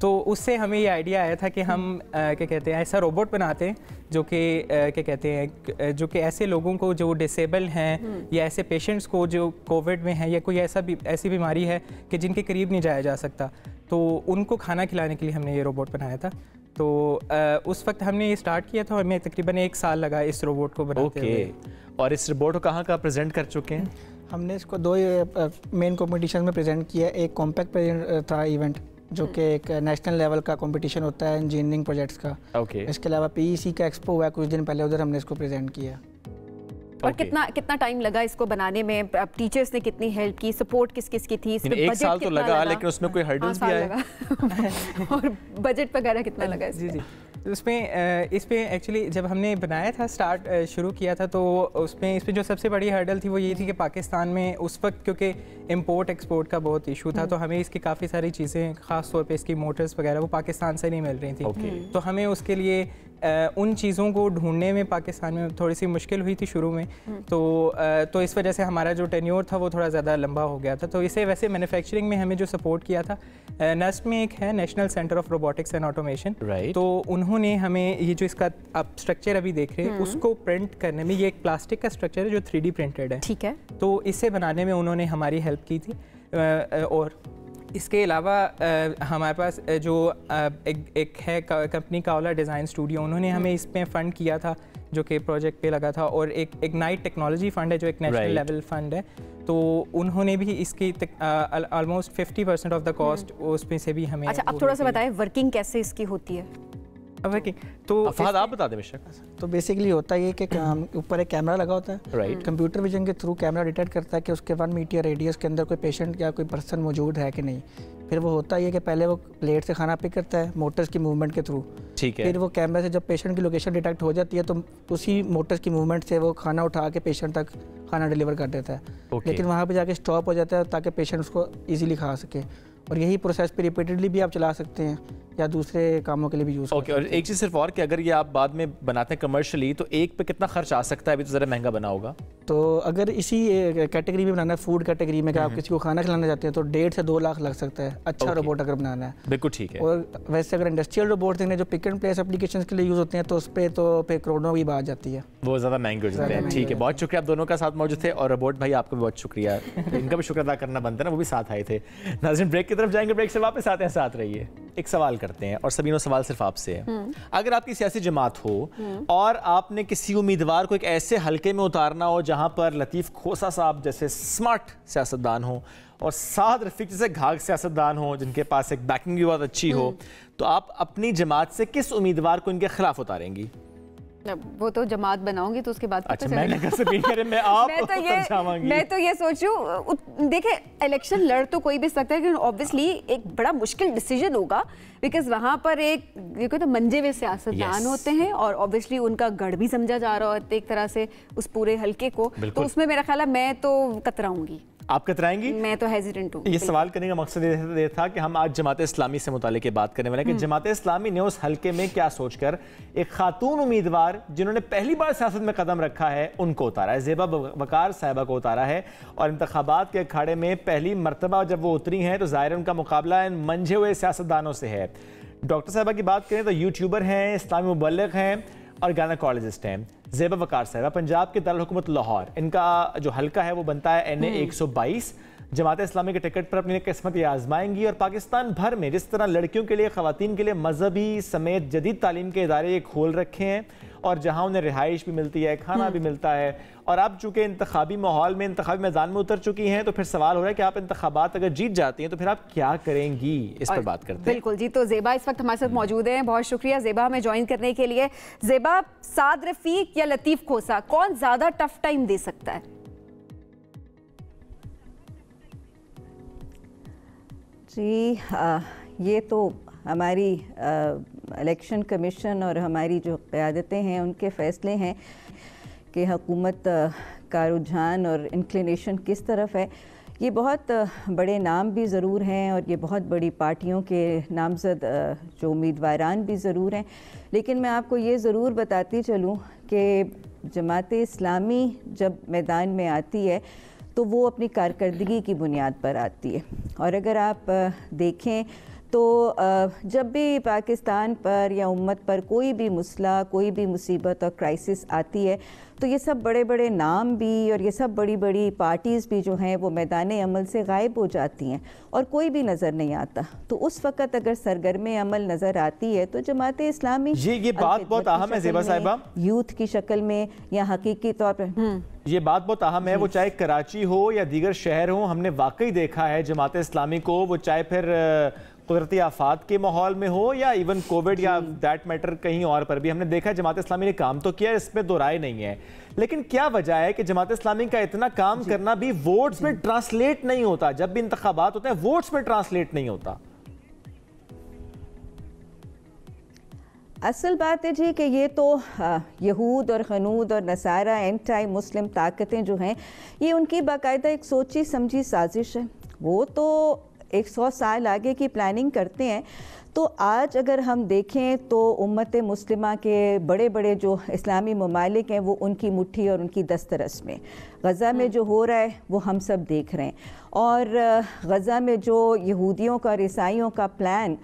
تو اس سے ہمیں یہ آئیڈیا آیا تھا کہ ہم کیا کہتے ہیں ایسا روبوٹ بناتے ہیں جو کہ کیا کہتے ہیں جو کہ ایسے لوگوں کو جو ڈسیبل ہیں یا ایسے پیشنٹس کو جو کووڈ میں ہیں یا کوئی ایسی بیماری ہے کہ جن کے قریب نہیں جایا جا سکتا، تو ان کو کھانا کھلانے کے لیے ہم نے یہ روبوٹ بنایا تھا. تو اس وقت ہم نے یہ اسٹارٹ کیا تھا اور ہمیں تقریباً 1 سال لگا اس روبوٹ کو بناتے ہوئے. اور اس روبوٹ کو کہاں کہاں پریزنٹ کر چکے ہیں؟ ہم نے اس کو 2 مین کمپٹیشن میں پریزنٹ کیا. ایک کمپیکٹ تھا ایونٹ جو کہ ایک نیشنل لیول کا کمپٹیشن ہوتا ہے انجینئرنگ پروجیکٹس کا. اس کے علاوہ PEC کا ایکسپو ہوا ہے کچھ دن پہلے، ادھر ہم نے اس کو پریزنٹ کیا. اور کتنا ٹائم لگا اس کو بنانے میں؟ ٹیچرز نے کتنی ہیلپ کی؟ سپورٹ کس کس کی تھی؟ 1 سال تو لگا لیکن اس میں کوئی ہرڈلز بھی آئے اور بجٹ وغیرہ کتنا لگا؟ جی اس پہ ایکچولی جب ہم نے بنایا تھا شروع کیا تھا تو اس پہ جو سب سے بڑی ہرڈل تھی وہ یہ تھی کہ پاکستان میں اس وقت کیونکہ امپورٹ ایکسپورٹ کا بہت ایشو تھا تو ہمیں اس کی کافی ساری چیزیں خاص طور پہ اس کی موٹرز وغیرہ وہ پاکستان سے نہیں مل رہی تھیں. تو ہمیں اس کے لیے ان چیزوں کو ڈھونڈنے میں پاکستان میں تھوڑی سی مشکل ہوئی تھی شروع میں. تو اس وجہ سے ہمارا جو ٹینیور تھا وہ تھوڑا زیادہ لمبا ہو گیا تھا. تو اسے ویسے مینوفیکچرنگ میں ہمیں جو سپورٹ کیا تھا نسٹ میں ایک ہے national centre of robotics and automation. تو انہوں نے ہمیں یہ جو اس کا آپ اسٹرکچر ابھی دیکھ رہے ہیں اس کو پرنٹ کرنے میں، یہ ایک پلاسٹک کا اسٹرکچر ہے جو 3D پرنٹڈ ہے. ٹھیک ہے. تو اسے بنانے میں انہوں نے ہماری ہیلپ کی تھی. اور اس کے علاوہ ہمارے پاس جو ایک ہے کمپنی کاولا ڈیزائن اسٹوڈیو، انہوں نے ہمیں اس میں فنڈ کیا تھا جو کہ پروجیکٹ پہ لگا تھا. اور ایک اگنائٹ ٹیکنالوجی فنڈ ہے جو ایک نیشنل لیول فنڈ ہے، تو انہوں نے بھی اس کی آلموسٹ 50% آف دا کاسٹ اس میں سے بھی ہمیں. اچھا اب تھوڑا سا بتائیں ورکنگ کیسے اس کی ہوتی ہے؟ تو آپ بتا دیں. تو بیسیکلی ہوتا ہے یہ کہ اوپر ایک کیمرہ لگا ہوتا ہے، کمپیوٹر ویژن کے تھرو کیمرہ ڈیٹیکٹ کرتا ہے کہ اس کے 1 میٹر ریڈیس کے اندر کوئی پیشنٹ یا کوئی پرسن موجود ہے کہ نہیں. پھر وہ ہوتا ہے کہ پہلے وہ پلیٹ سے کھانا پک کرتا ہے موٹرز کی موومنٹ کے تھرو. پھر وہ کیمرہ سے جب پیشنٹ کی لوکیشن ڈیٹیکٹ ہو جاتی ہے تو اسی موٹرز کی موومنٹ سے وہ کھانا اٹھا کے پیشنٹ تک کھانا ڈیلیور کر دیتا ہے. لیکن وہاں پہ جا کے اسٹاپ ہو جاتا ہے تاکہ پیشنٹ اس کو ایزیلی کھا سکے. اور یہی پروسیس پہ ریپیٹڈلی بھی آپ چلا سکتے ہیں یا دوسرے کاموں کے لیے بھی یوز کرتے ہیں. اور ایک چیز صرف اور کہ اگر یہ آپ بعد میں بناتے ہیں کمرشلی تو ایک پہ کتنا خرچ آ سکتا ہے؟ ابھی تو ذرا مہنگا بنا ہوگا. تو اگر اسی کیٹیگری میں بنانا ہے، فوڈ کیٹیگری میں، کہ آپ کسی کو کھانا کھلانا چاہتے ہیں تو 1.5 سے 2 لاکھ لگ سکتا ہے اچھا روبوٹ اگر بنانا ہے. بالکل ٹھیک ہے. اور ویسے اگر انڈسٹریل روبوٹ دیکھیں جو پک اینڈ پلیس اپلیکیشنز کے لیے یوز ہوتے ہیں تو اس پہ تو پھر کروڑوں کی بات جاتی ہے، وہ زیادہ مہنگے ہو جاتے ہیں. ٹھیک ہے، بہت شکریہ آپ دونوں کا ساتھ موجود تھے. اور روبوٹ بھائی آپ کو بھی بہت شکریہ، ان کا بھی شکر ادا کرنا بنتا ہے نا، وہ بھی ساتھ آئے تھے. ناظرین بریک کی طرف جائیں گے، بریک سے واپس آتے ہیں، ساتھ رہیے. ایک سوال کرتے ہیں اور سبینوں سوال صرف آپ سے ہے. اگر آپ کی سیاسی جماعت ہو اور آپ نے کسی امیدوار کو ایک ایسے حلقے میں اتارنا ہو جہاں پر لطیف کھوسہ صاحب جیسے سمارٹ سیاستدان ہوں اور سعد رفیق جیسے گھاگ سیاستدان ہوں جن کے پاس ایک بیکنگ بھی بہت اچھی ہو، تو آپ اپنی جماعت سے کس امیدوار کو ان کے خلاف اتاریں گی؟ وہ تو جماعت بناؤں گی تو اس کے بعد میں تو یہ سوچوں. دیکھیں الیکشن لڑ تو کوئی بھی سکتا ہے لیکن اوبویسلی ایک بڑا مشکل ڈیسیجن ہوگا بیکاز وہاں پر ایک منجے ہوئے سیاستدان ہوتے ہیں اور اوبویسلی ان کا گڑھ بھی سمجھا جا رہا ہوتا ہے ایک طرح سے اس پورے حلقے کو. تو اس میں میرا خیال ہے میں تو کتراؤں گی. آپ کترائیں گی؟ میں تو ہیزیٹنٹ ہوں. یہ سوال کرنے کا مقصد یہ تھا کہ ہم آج جماعت اسلامی سے متعلق بات کرنے والے ہیں کہ جماعت اسلامی نے اس حلقے میں کیا سوچ کر ایک خاتون امیدوار جنہوں نے پہلی بار سیاست میں قدم رکھا ہے ان کو اتارا ہے. زیبا وقار صاحبہ کو اتارا ہے اور انتخابات کے اکھاڑے میں پہلی مرتبہ جب وہ اتری ہیں تو ظاہر ان کا مقابلہ ان منجھے ہوئے سیاستدانوں سے ہے. ڈاکٹر صاحبہ کی بات کریں تو یوٹیوبر ہیں، اسلامی مبلغ ہیں اور گائنیکالوجسٹ ہیں. زیبا وقار صاحبہ پنجاب کے دارالحکومت لاہور، ان کا جو حلقہ ہے وہ بنتا ہے NA 122. جماعت اسلامی کے ٹکٹ پر اپنی قسمت یہ آزمائیں گی اور پاکستان بھر میں جس طرح لڑکیوں کے لیے، خواتین کے لیے مذہبی سمیت جدید تعلیم کے ادارے یہ کھول رکھے ہیں اور جہاں انہیں رہائش بھی ملتی ہے، کھانا بھی ملتا ہے. اور اب چونکہ انتخابی ماحول میں، انتخابی میدان میں اتر چکی ہیں تو پھر سوال ہو رہا ہے کہ آپ انتخابات اگر جیت جاتی ہیں تو پھر آپ کیا کریں گی؟ اس پر بات کرتے ہیں. بالکل جی. تو زیبا اس وقت ہمارے ساتھ موجود ہیں. بہت شکریہ زیبا ہمیں جوائن کرنے کے لیے. زیبا، سعد رفیق یا لطیف کھوسہ کون زیادہ ٹف ٹائم دے سکتا ہے؟ جی یہ تو ہماری الیکشن کمیشن اور ہماری جو قیادتیں ہیں ان کے فیصلے ہیں کہ حکومت کا رجحان اور انکلینیشن کس طرف ہے. یہ بہت بڑے نام بھی ضرور ہیں اور یہ بہت بڑی پارٹیوں کے نامزد جو امیدواران بھی ضرور ہیں، لیکن میں آپ کو یہ ضرور بتاتی چلوں کہ جماعت اسلامی جب میدان میں آتی ہے تو وہ اپنی کارکردگی کی بنیاد پر آتی ہے. اور اگر آپ دیکھیں تو جب بھی پاکستان پر یا امت پر کوئی بھی مسئلہ، کوئی بھی مصیبت اور کرائسس آتی ہے تو یہ سب بڑے بڑے نام بھی اور یہ سب بڑی بڑی پارٹیز بھی جو ہیں وہ میدان عمل سے غائب ہو جاتی ہیں اور کوئی بھی نظر نہیں آتا. تو اس وقت اگر سرگرم عمل نظر آتی ہے تو جماعت اسلامی یہ بات بہت اہم ہے زیبا صاحبہ، یوتھ کی شکل میں یا حقیقی طور پر یہ بات بہت اہم ہے. وہ چاہے کراچی ہو یا دیگر شہر ہوں، ہم نے واقعی دیکھا ہے جماعت اسلامی کو، وہ چاہے پھر قدرتی آفات کے ماحول میں ہو یا ایون کووڈ یا دیٹ میٹر کہیں اور پر بھی ہم نے دیکھا ہے جماعت اسلامی نے کام تو کیا، اس پہ دو رائے نہیں ہے. لیکن کیا وجہ ہے کہ جماعت اسلامی کا اتنا کام کرنا بھی ووٹس میں ٹرانسلیٹ نہیں ہوتا؟ جب بھی انتخابات ہوتے ہیں ووٹس میں ٹرانسلیٹ نہیں ہوتا. اصل بات ہے جی کہ یہ تو یہود اور غنود اور نصارہ اینٹائی مسلم طاقتیں جو ہیں یہ ان کی باقاعدہ ایک سوچی سمجھی سازش ہے. وہ تو 100 سال آگے کی پلاننگ کرتے ہیں. تو آج اگر ہم دیکھیں تو امت مسلمہ کے بڑے بڑے جو اسلامی ممالک ہیں وہ ان کی مٹھی اور ان کی دسترس میں. غزہ میں جو ہو رہا ہے وہ ہم سب دیکھ رہے ہیں، اور غزہ میں جو یہودیوں کا اور عیسائیوں کا plan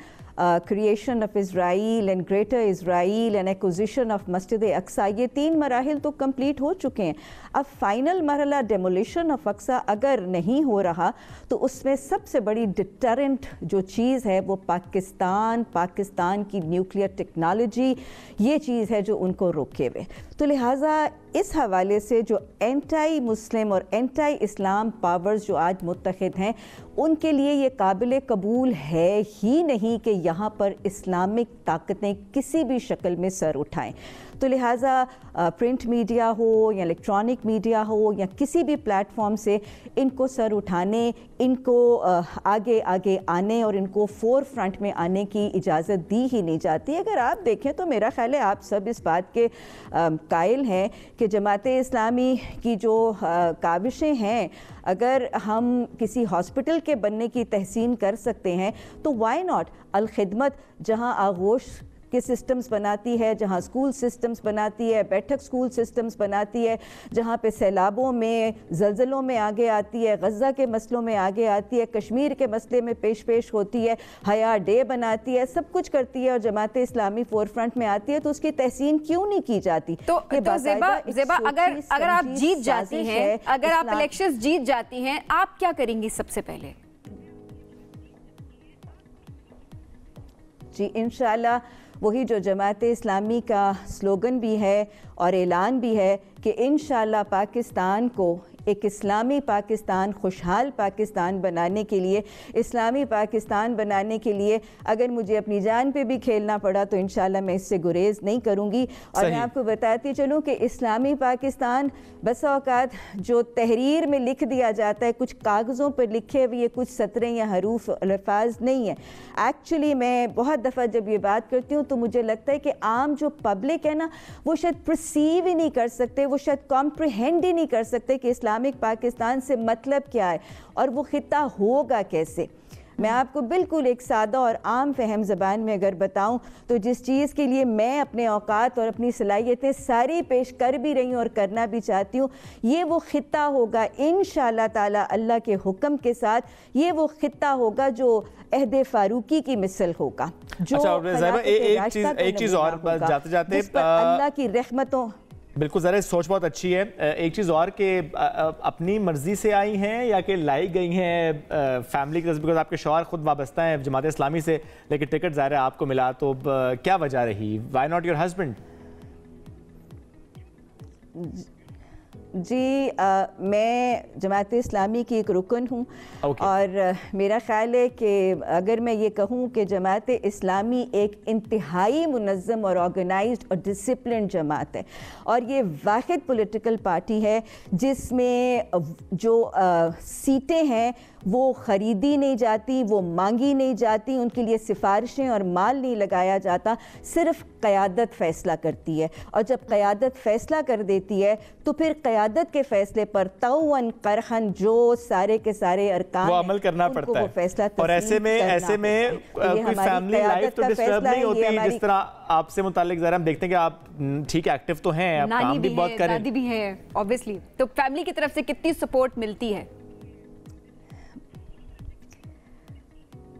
creation of Israel and greater Israel and acquisition of مسجد اقصیٰ، یہ 3 مراحل تو کمپلیٹ ہو چکے ہیں. اب فائنل مرحلہ ڈیمولیشن آف اقصیٰ اگر نہیں ہو رہا تو اس میں سب سے بڑی ڈیٹرنٹ جو چیز ہے وہ پاکستان کی نیوکلیئر ٹیکنالوجی، یہ چیز ہے جو ان کو روکے ہوئے. تو لہٰذا اس حوالے سے جو اینٹائی مسلم اور اینٹائی اسلام پاورز جو آج متحد ہیں ان کے لیے یہ قابل قبول ہے ہی نہیں کہ یہاں پر اسلامک طاقتیں کسی بھی شکل میں سر اٹھائیں. تو لہٰذا پرنٹ میڈیا ہو یا الیکٹرانک میڈیا ہو یا کسی بھی پلیٹ فارم سے ان کو سر اٹھانے، ان کو آگے آنے اور ان کو فور فرنٹ میں آنے کی اجازت دی ہی نہیں جاتی. اگر آپ دیکھیں تو میرا خیال ہے آپ سب اس بات کے قائل ہیں کہ جماعت اسلامی کی جو کاوشیں ہیں، اگر ہم کسی ہاسپٹل کے بننے کی تحسین کر سکتے ہیں تو وائی ناٹ. الخدمت جہاں آغوش کے سسٹمز بناتی ہے، جہاں سکول سسٹمز بناتی ہے، بیٹھک سکول سسٹمز بناتی ہے، جہاں پہ سیلابوں میں، زلزلوں میں آگے آتی ہے، غزہ کے مسئلوں میں آگے آتی ہے، کشمیر کے مسئلے میں پیش ہوتی ہے، حیا ڈے بناتی ہے، سب کچھ کرتی ہے اور جماعت اسلامی فور فرنٹ میں آتی ہے تو اس کی تحسین کیوں نہیں کی جاتی؟ تو زیبا اگر آپ جیت جاتی ہیں، اگر آپ الیکشنز جیت جاتی ہیں، آپ کیا کریں گی سب سے پہلے؟ جی انشاءاللہ وہی جو جماعت اسلامی کا سلوگن بھی ہے اور اعلان بھی ہے کہ انشاءاللہ پاکستان کو ایک اسلامی پاکستان، خوشحال پاکستان بنانے کے لیے، اسلامی پاکستان بنانے کے لیے اگر مجھے اپنی جان پہ بھی کھیلنا پڑا تو انشاءاللہ میں اس سے گریز نہیں کروں گی. اور میں آپ کو بتاتی چلوں کہ اسلامی پاکستان بس اوقات جو تحریر میں لکھ دیا جاتا ہے، کچھ کاغذوں پر لکھے ہوئے کچھ سطریں یا حروف الفاظ نہیں ہیں. ایکچولی میں بہت دفعہ جب یہ بات کرتی ہوں تو مجھے لگتا ہے کہ عام جو پبلک ہے نا وہ شاید پرسیو ہی نہیں کر سکتے، وہ شاید کمپریہینڈ ہی نہیں کر سکتے کہ اسلامک پاکستان سے مطلب کیا ہے اور وہ خطہ ہوگا کیسے. میں آپ کو بالکل ایک سادہ اور عام فہم زبان میں اگر بتاؤں تو جس چیز کے لیے میں اپنے اوقات اور اپنی صلاحیتیں ساری پیش کر بھی رہی ہوں اور کرنا بھی چاہتی ہوں، یہ وہ خطہ ہوگا انشاءاللہ تعالی اللہ کے حکم کے ساتھ. یہ وہ خطہ ہوگا جو عہد فاروقی کی مثل ہوگا، جو ایک چیز اور جاتے جاتے اللہ کی رحمتوں. بالکل ذرا سوچ بہت اچھی ہے. ایک چیز اور کہ اپنی مرضی سے آئی ہیں یا کہ لائی گئی ہیں فیملی کی طرف، آپ کے شوہر خود وابستہ ہیں جماعت اسلامی سے لیکن ٹکٹ ظاہر ہے آپ کو ملا، تو کیا وجہ رہی؟ Why not your husband? جی میں جماعت اسلامی کی ایک رکن ہوں اور میرا خیال ہے کہ اگر میں یہ کہوں کہ جماعت اسلامی ایک انتہائی منظم اور آرگنائزڈ اور ڈسپلنڈ جماعت ہے اور یہ واحد پولیٹیکل پارٹی ہے جس میں جو سیٹیں ہیں وہ خریدی نہیں جاتی، وہ مانگی نہیں جاتی، ان کے لیے سفارشیں اور مال نہیں لگایا جاتا، صرف قیادت فیصلہ کرتی ہے. اور جب قیادت فیصلہ کر دیتی ہے تو پھر قیادت کے فیصلے پر طوعاً قرحاً جو سارے کے سارے ارکان وہ عمل کرنا پڑتا ہے. اور ایسے میں کوئی فیملی لائف تو ڈسٹرب نہیں ہوتی، جس طرح آپ سے متعلق ذرا ہم دیکھتے ہیں کہ آپ ٹھیک ایکٹیو تو ہیں، آپ کام بھی بہت کریں، دادی بھی ہیں obviously. تو فیملی کی طرف سے کتنی سپورٹ ملتی ہے؟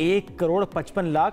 1,55,00,000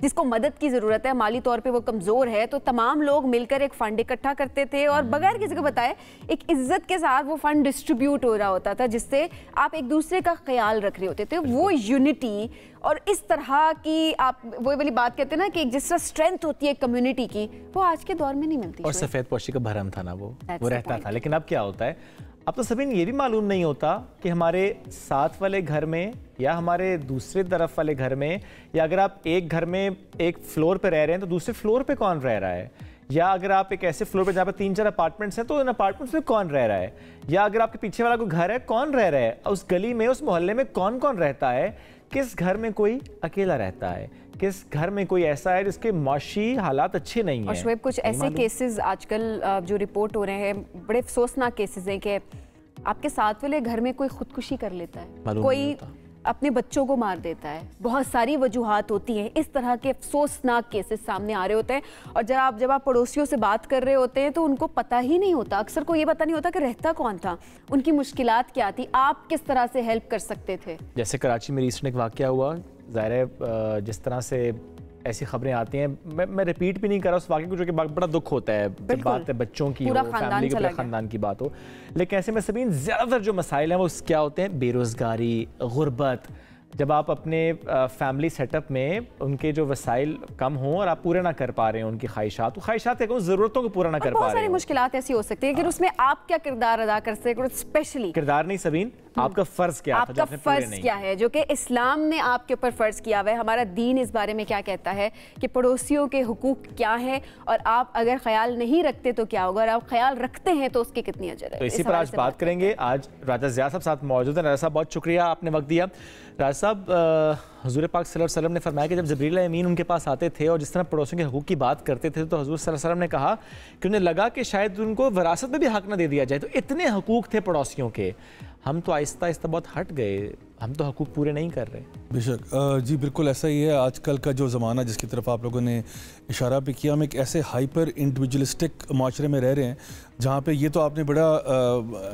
جس کو مدد کی ضرورت ہے, مالی طور پہ وہ کمزور ہے, تو تمام لوگ مل کر ایک فنڈ اکٹھا کرتے تھے اور بغیر کسی کو بتائے ایک عزت کے ساتھ وہ فنڈ ڈسٹریبیوٹ ہو رہا ہوتا تھا, جس سے آپ ایک دوسرے کا خیال رکھ رہے ہوتے تھے. وہ یونٹی اور اس طرح کی آپ وہ والی بات کہتے ہیں نا کہ جس طرح اسٹرینتھ ہوتی ہے کمیونٹی کی, وہ آج کے دور میں نہیں ملتی. اور سفید پوشی کا بھرم تھا نا, وہ رہتا تھا. لیکن اب کیا ہوتا ہے, اب تو سبھی یہ بھی معلوم نہیں ہوتا کہ ہمارے ساتھ والے گھر میں یا ہمارے دوسرے طرف والے گھر میں, یا اگر آپ ایک گھر میں ایک فلور پہ رہ رہے ہیں تو دوسرے فلور پہ کون رہ رہا ہے, یا اگر آپ ایک ایسے فلور پہ جہاں پہ 3-4 اپارٹمنٹس ہیں تو ان اپارٹمنٹس میں کون رہ رہا ہے, یا اگر آپ کے پیچھے والا کوئی گھر ہے کون رہ رہا ہے, اس گلی میں اس محلے میں کون کون رہتا ہے, کس گھر میں کوئی اکیلا رہتا ہے, کس گھر میں کوئی ایسا ہے جس کے معاشی حالات اچھے نہیں ہیں. اور شعیب کچھ ایسے کیسز آج کل جو رپورٹ ہو رہے ہیں, بڑے افسوسناک کیسز ہیں کہ آپ کے ساتھ والے گھر میں کوئی خودکشی کر لیتا ہے, کوئی اپنے بچوں کو مار دیتا ہے, بہت ساری وجوہات ہوتی ہیں. اس طرح کے افسوسناک کیسز سامنے آ رہے ہوتے ہیں, اور جب آپ پڑوسیوں سے بات کر رہے ہوتے ہیں تو ان کو پتہ ہی نہیں ہوتا, اکثر کو یہ پتہ نہیں ہوتا کہ رہتا کون تھا, ان کی مشکلات کیا تھی, آپ کس طرح سے ہیلپ کر سکتے تھے. جیسے کراچی میں ریسنٹ ایک واقعہ ہوا, ظاہر ہے جس طرح سے ایسی خبریں آتی ہیں, میں ریپیٹ بھی نہیں کر رہا اس واقعے کو, جو کہ بڑا دکھ ہوتا ہے, بات ہے بچوں کی ہو, فیملی کے پورے خاندان کی بات ہو. لیکن ایسے میں سبین زیادہ تر جو مسائل ہیں وہ کیا ہوتے ہیں, بے روزگاری, غربت. جب آپ اپنے فیملی سیٹ اپ میں ان کے جو وسائل کم ہوں اور آپ پورے نہ کر پا رہے ہیں ان کی خواہشات ہے ضرورتوں کو پورا نہ کر پا رہے ہیں, بہت ساری مشکلات ایسی ہو سکتی ہیں کہ اس میں آپ کیا کردار ادا کر سکتے ہیں. اسپیشلی کردار نہیں سبین, آپ کا فرض کیا آپ کا فرض کیا ہے, جو کہ اسلام نے آپ کے اوپر فرض کیا ہوا ہے. ہمارا دین اس بارے میں کیا کہتا ہے کہ پڑوسیوں کے حقوق کیا ہیں, اور آپ اگر خیال نہیں رکھتے تو کیا ہوگا, اور آپ خیال رکھتے ہیں تو اس کی کتنی اجر ہے. تو اسی پر آج بات کریں گے. آج راجہ ضیاء صاحب ساتھ موجود ہیں. راجہ صاحب بہت شکریہ, آپ نے وقت دیا. راجہ صاحب, حضور پاک صلی اللہ علیہ وسلم نے فرمایا کہ جب جبریل امین ان کے پاس آتے تھے اور جس طرح پڑوسیوں کے حقوق کی بات کرتے تھے, تو حضور صلی اللہ علیہ وسلم نے کہا کہ انہیں لگا کہ شاید ان کو وراثت میں بھی حق نہ دے دیا جائے. تو اتنے حقوق تھے پڑوسیوں کے, ہم تو آہستہ آہستہ بہت ہٹ گئے, ہم تو حقوق پورے نہیں کر رہے. بے شک جی بالکل ایسا ہی ہے. آج کل کا جو زمانہ جس کی طرف آپ لوگوں نے اشارہ پہ کیا, ہم ایک ایسے ہائپر انڈیویجولسٹک معاشرے میں رہ رہے ہیں جہاں پہ یہ تو آپ نے بڑا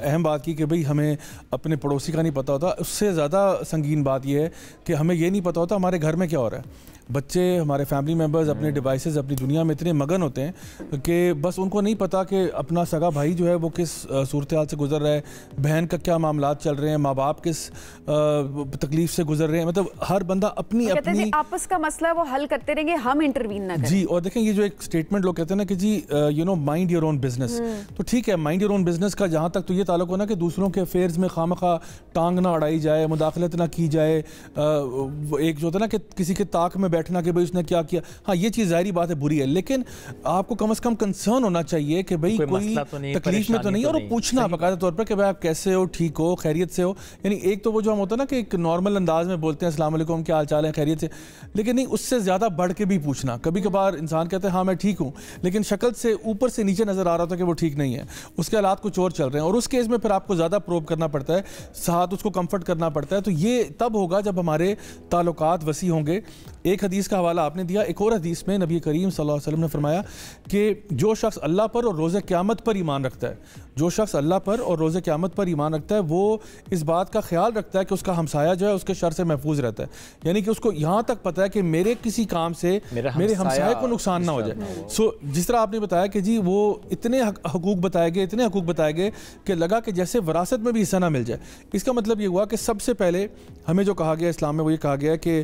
اہم بات کی کہ بھئی ہمیں اپنے پڑوسی کا نہیں پتہ ہوتا. اس سے زیادہ سنگین بات یہ ہے کہ ہمیں یہ نہیں پتہ ہوتا ہمارے گھر میں کیا ہو رہا ہے. بچے, ہمارے فیملی ممبرز اپنے ڈیوائسز, اپنی دنیا میں اتنے مگن ہوتے ہیں کہ بس ان کو نہیں پتہ کہ اپنا سگا بھائی جو ہے وہ کس صورتحال سے گزر رہا ہے, بہن کا کیا معاملات چل رہے ہیں, ماں باپ کس تکلیف سے گزر رہے ہیں. مطلب ہر بندہ اپنی آپس کا مسئلہ وہ حل کرتے رہیں گے, ہم انٹروین نہ کریں. جی, اور دیکھیں یہ جو ایک سٹیٹمنٹ لوگ کہتے ہیں نا کہ جی مائنڈ یور اون بزنس, تو ٹھیک ہے مائنڈ یور اون بزنس کا جہاں تک تو یہ تعلق ہونا کہ دوسروں کے افیئرز میں خواہ ٹانگ نہ اڑائی جائے, مداخلت نہ کی جائے. ایک جو ہوتا ہے نا کہ کسی کے طاق میں بیٹھنا کہ بھئی اس نے کیا کیا, ہاں یہ چیز ظاہری بات ہے بری ہے, لیکن آپ کو کم از کم کنسرن ہونا چاہیے کہ بھئی کوئی تکلیف میں تو نہیں, اور پوچھنا باقاعدہ طور پر کہ بھئی آپ کیسے ہو, ٹھیک ہو, خیریت سے ہو. یعنی ایک تو وہ جو ہم ہوتا ہے نا کہ ایک نارمل انداز میں بولتے ہیں السلام علیکم, کیا حال چال ہے, خیریت سے, لیکن نہیں, اس سے زیادہ بڑھ کے بھی پوچھنا. کبھی کبھار انسان کہتے ہیں ہاں میں ٹھیک ہوں, لیکن شکل سے اوپر سے نیچے نظر آ رہا تھا کہ وہ ٹھیک نہیں ہے, اس کے حالات کچھ اور چل رہے ہیں, اور اس کیس میں پھر آپ کو زیادہ پروب کرنا پڑتا ہے, ساتھ اس کو کمفرٹ کرنا پڑتا ہے. تو یہ تب ہوگا جب ہمارے تعلقات وسیع ہوں گے. ایک حدیث کا حوالہ آپ نے دیا, ایک اور حدیث میں نبی کریم صلی اللہ علیہ وسلم نے فرمایا کہ جو شخص اللہ پر اور روز قیامت پر ایمان رکھتا ہے, جو شخص اللہ پر اور روز قیامت پر ایمان رکھتا ہے, وہ اس بات کا خیال رکھتا ہے کہ اس کا ہمسایہ جو ہے اس کے شر سے محفوظ رہتا ہے. یعنی کہ اس کو یہاں تک پتہ ہے کہ میرے کسی کام سے میرے ہمسایہ کو نقصان نہ ہو جائے. جس طرح آپ نے بتایا کہ جی وہ اتنے حقوق بتائے گئے کہ لگا کہ جیسے وراثت میں بھی حصہ نہ مل جائے. اس کا مطلب یہ ہوا کہ سب سے پہلے ہمیں جو کہا گیا اسلام میں وہ یہ کہا گیا کہ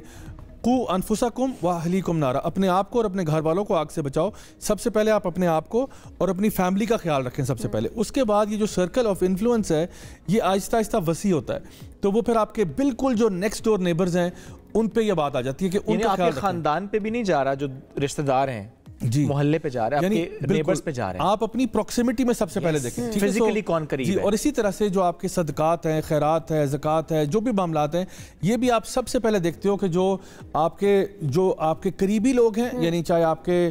قو انفسکم واہلیکم نارا, اپنے آپ کو اور اپنے گھر والوں کو آگ سے بچاؤ. سب سے پہلے آپ اپنے آپ کو اور اپنی فیملی کا خیال رکھیں سب سے پہلے. اس کے بعد یہ جو سرکل آف انفلوئنس ہے یہ آہستہ آہستہ وسیع ہوتا ہے, تو وہ پھر آپ کے بالکل جو نیکسٹ ڈور نیبرز ہیں ان پہ یہ بات آ جاتی ہے کہ ان کا خیال خاندان پہ بھی نہیں جا رہا, جو رشتہ دار ہیں جی محلے پہ جا رہے ہیں, یعنی آپ کے نیبرز پہ جا رہے ہیں, آپ اپنی پروکسیمٹی میں سب سے پہلے دیکھیں فزیکلی کون قریب ہے. اور اسی طرح سے جو آپ کے صدقات ہیں, خیرات ہے, زکوٰۃ ہے, جو بھی معاملات ہیں, یہ بھی آپ سب سے پہلے دیکھتے ہو کہ جو آپ کے قریبی لوگ ہیں, یعنی چاہے آپ کے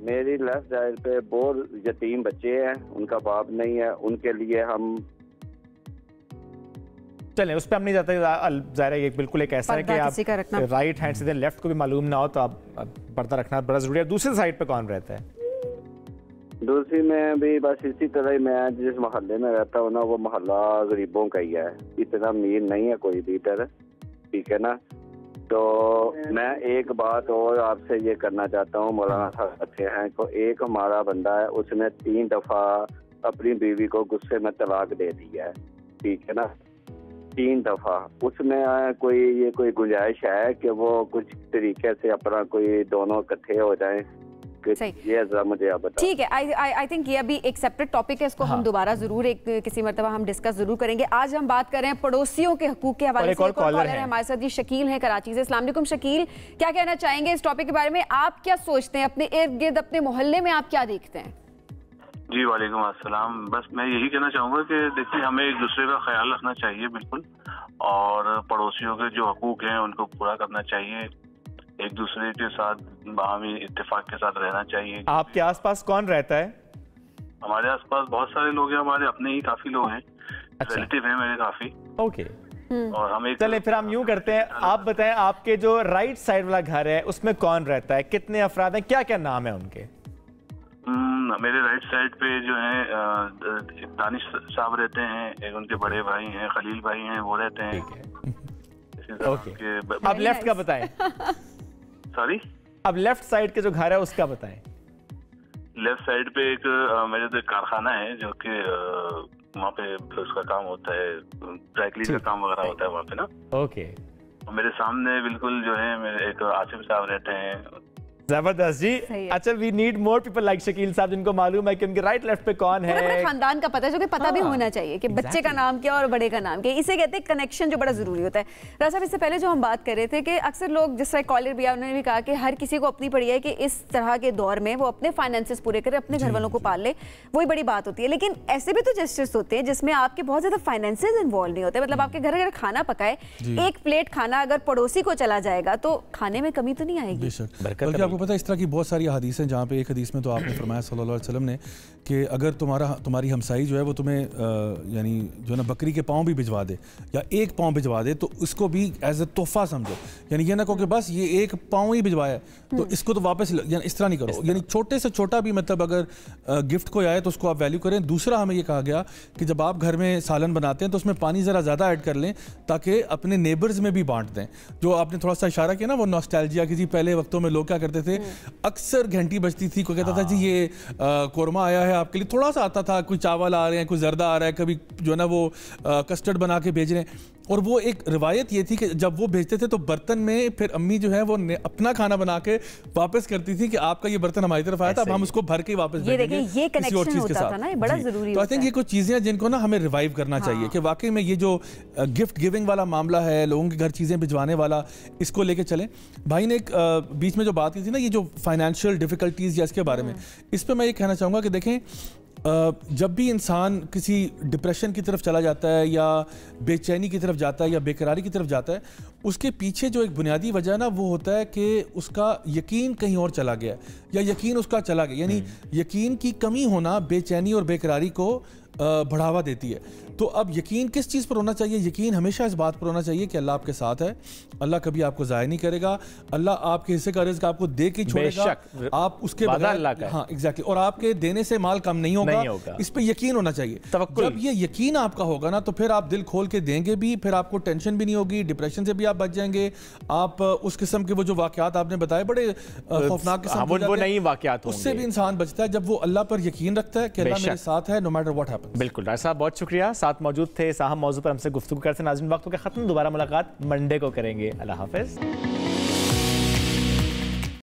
میری لیفٹ سائڈ پہ بہت یتیم بچے ہیں، ان کا باپ نہیں ہے، ان کے لیے ہم چلیں اس پہ ہم نہیں جاتے. ظاہر ہے یہ بالکل ایک ایسا ہے کہ آپ رائٹ ہینڈ سے لیفٹ کو بھی معلوم نہ ہو تو آپ پردہ رکھنا بڑا ضروری ہے. دوسری سائڈ پہ کون رہتا ہے؟ دوسری میں بھی بس اسی طرح ہی، میں جس محلے میں رہتا ہوں نا وہ محلہ غریبوں کا ہی ہے، اتنا امیر نہیں ہے کوئی بھی ادھر، ٹھیک ہے نا. تو میں ایک بات اور آپ سے یہ کرنا چاہتا ہوں، مولانا صاحب اچھے ہیں کو، ایک ہمارا بندہ ہے اس نے 3 دفعہ اپنی بیوی کو غصے میں طلاق دے دیا ہے، ٹھیک ہے نا، 3 دفعہ. اس میں کوئی گنجائش ہے کہ وہ کچھ طریقے سے اپنا کوئی دونوں اکٹھے ہو جائیں؟ ٹھیک ہے، آئی تھنک یہ ابھی ایک سیپریٹ ٹاپک ہے، اس کو ہم دوبارہ ضرور کسی مرتبہ ہم ڈسکس ضرور کریں گے. آج ہم بات کر رہے ہیں پڑوسیوں کے حقوق کے حوالے سے. ایک اور کالر ہے ہمارے ساتھ، جی شکیل ہیں کراچی سے. السلام علیکم شکیل، کیا کہنا چاہیں گے اس ٹاپک کے بارے میں؟ آپ کیا سوچتے ہیں اپنے ارد گرد اپنے محلے میں آپ کیا دیکھتے ہیں؟ جی وعلیکم السلام. بس میں یہی کہنا چاہوں گا کہ دیکھیں ہمیں ایک دوسرے کا خیال رکھنا چاہیے بالکل، اور پڑوسیوں کے جو حقوق ہیں ان کو پورا کرنا چاہیے، ایک دوسرے کے ساتھ باہمی اتفاق کے ساتھ رہنا چاہیے. آپ کے آس پاس کون رہتا ہے؟ ہمارے آس پاس بہت سارے لوگ ہیں، ہمارے اپنے ہی کافی لوگ ہیں، ریلیٹیو ہیں میرے کافی. اوکے، اور ہم چلیں پھر ہم یوں کرتے ہیں، آپ بتائیں آپ کے جو رائٹ سائڈ والا گھر ہے اس میں کون رہتا ہے، کتنے افراد ہیں، کیا کیا نام ہے ان کے؟ میرے رائٹ سائڈ پہ جو ہیں دانش صاحب رہتے ہیں، ایک ان کے بڑے بھائی ہیں خلیل بھائی ہیں، وہ رہتے ہیں. اب لیفٹ کا بتائیں. سوری، اب لیفٹ سائڈ کے جو گھر ہے اس کا بتائیں. لیفٹ سائڈ پہ ایک میرے کارخانہ ہے جو کہ وہاں پہ اس کا کام ہوتا ہے، ڈرائی کلین کا کام وغیرہ ہوتا ہے وہاں پہ نا. اوکے، میرے سامنے بالکل جو ہے میرے ایک آصف صاحب رہتے ہیں. زبردست جی. اچھا، we need more people like Shakeel sahab جن کو معلوم ہے کہ ان کے رائٹ لیفٹ پہ کون ہے. پورے خاندان کا پتہ ہے، جو کہ پتہ بھی ہونا چاہیے کہ بچے کا نام کیا اور بڑے کا نام کیا. اسے کہتے ہیں کنیکشن، جو بڑا ضروری ہوتا ہے. راز صاحب، اس سے پہلے جو ہم بات کر رہے تھے کہ اکثر لوگ، جس طرح کالر بھی انہوں نے بھی کہا کہ ہر کسی کو اپنی پڑی ہے کہ اس طرح کے دور میں وہ اپنے فائنانسز پورے کرے، اپنے گھر والوں کو پال لے، وہی بڑی بات ہوتی ہے. لیکن ایسے بھی تو جسٹس ہوتے ہیں جس میں آپ کے بہت زیادہ فائنانسز انوالو نہیں ہوتے. مطلب آپ کے گھر اگر کھانا پکائے، ایک پلیٹ کھانا اگر پڑوسی کو چلا جائے گا تو کھانے میں کمی تو نہیں آئے گی. بلکہ آپ کو پتہ ہے اس طرح کی بہت ساری حدیث ہیں جہاں پہ ایک حدیث میں تو آپ نے فرمایا صلی اللہ علیہ وسلم نے کہ اگر تمہاری ہمسائی جو ہے وہ تمہیں یعنی جو ہے نا بکری کے پاؤں بھی بھجوا دے یا ایک پاؤں بھجوا دے تو اس کو بھی ایز اے تحفہ سمجھو. یعنی یہ نہ کہو کہ بس یہ ایک پاؤں ہی بھجوایا تو اس کو تو واپس، یعنی اس طرح نہیں کرو. یعنی چھوٹے سے چھوٹا بھی مطلب اگر گفٹ کوئی آئے تو اس کو آپ ویلیو کریں. دوسرا ہمیں یہ کہا گیا کہ جب آپ گھر میں سالن بناتے ہیں تو اس میں پانی ذرا زیادہ ایڈ کر لیں تاکہ اپنے نیبرز میں بھی بانٹ دیں. جو آپ نے تھوڑا سا اشارہ کیا نا وہ نوسٹیلجیا کی، جی پہلے وقتوں میں لوگ کیا کرتے تھے، اکثر گھنٹی بجتی تھی، کوئی کہتا تھا جی یہ قورمہ آیا ہے آپ کے لیے، تھوڑا سا آتا تھا، کوئی چاول آ رہے ہیں، کوئی زردہ آ رہا ہے، کبھی جو ہے نا وہ کسٹرڈ بنا کے بھیج رہے ہیں. اور وہ ایک روایت یہ تھی کہ جب وہ بھیجتے تھے تو برتن میں پھر امی جو ہے وہ اپنا کھانا بنا کے واپس کرتی تھی کہ آپ کا یہ برتن ہماری طرف آیا تھا، اب ہم اس کو بھر کے واپس بھیجیں گے کسی اور چیز کے ساتھ. تو آئی تھنک یہ کچھ چیزیں ہیں جن کو نا ہمیں ریوائیو کرنا چاہیے کہ واقعی میں یہ جو گفٹ گیونگ والا معاملہ ہے، لوگوں کے گھر چیزیں بھجوانے والا، اس کو لے کے چلیں. بھائی نے ایک بیچ میں جو بات کی تھی نا یہ جو فائنینشیل ڈیفیکلٹیز یا اس کے بارے میں، اس پہ میں یہ کہنا چاہوں گا کہ دیکھیں جب بھی انسان کسی ڈپریشن کی طرف چلا جاتا ہے یا بے چینی کی طرف جاتا ہے یا بے قراری کی طرف جاتا ہے، اس کے پیچھے جو ایک بنیادی وجہ ہے نا وہ ہوتا ہے کہ اس کا یقین کہیں اور چلا گیا یا یقین اس کا چلا گیا. یعنی یقین کی کمی ہونا بے چینی اور بے قراری کو بڑھاوا دیتی ہے. تو اب یقین کس چیز پر ہونا چاہیے؟ یقین ہمیشہ اس بات پر ہونا چاہیے کہ اللہ آپ کے ساتھ ہے، اللہ کبھی آپ کو ضائع نہیں کرے گا، اللہ آپ کے حصے کا رزق آپ کو دے کے چھوڑے گا، آپ اس کے بغیر، ہاں ایگزیکٹلی، اور آپ کے دینے سے مال کم نہیں ہوگا. اس پہ یقین ہونا چاہیے. جب یہ یقین آپ کا ہوگا نا تو پھر آپ دل کھول کے دیں گے بھی، پھر آپ کو ٹینشن بھی نہیں ہوگی، ڈپریشن سے بھی آپ بچ جائیں گے. آپ اس قسم کے وہ جو واقعات آپ نے بتائے بڑے خوفناک قسم وہ نئی واقعات اس سے بھی انسان بچتا ہے جب وہ اللہ پر یقین رکھتا ہے کہ اللہ میرے ساتھ ہے نو میٹر واٹ ہیپنز. بالکل ڈاکٹر صاحب بہت شکریہ، ساتھ موجود تھے، اہم موضوع پر ہم سے گفتگو کرتے. ناظرین وقت ہو گیا ختم، دوبارہ ملاقات منڈے کو کریں گے. اللہ حافظ.